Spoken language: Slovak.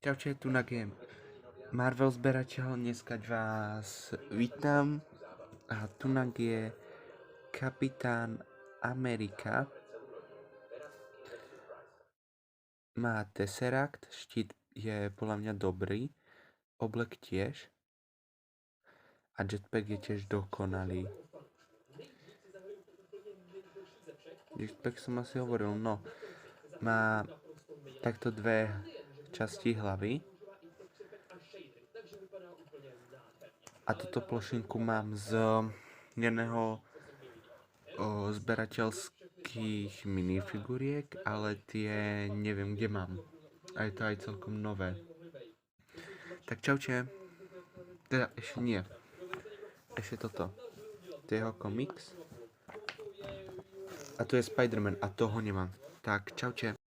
Čaute, tu na game Marvel zberateľ, dneska vás vítam a tu je Kapitán Amerika. Má Tesseract, štít je podľa mňa dobrý, oblek tiež a jetpack je tiež dokonalý. Jetpack som asi hovoril, no, má takto dve časti hlavy. A túto plošinku mám z jedného zberateľských minifiguriek, ale tie neviem, kde mám. A je to aj celkom nové. Tak čaute. Teda ešte nie. Ešte toto. To je jeho komiks. A tu je Spider-Man a toho nemám. Tak čaute.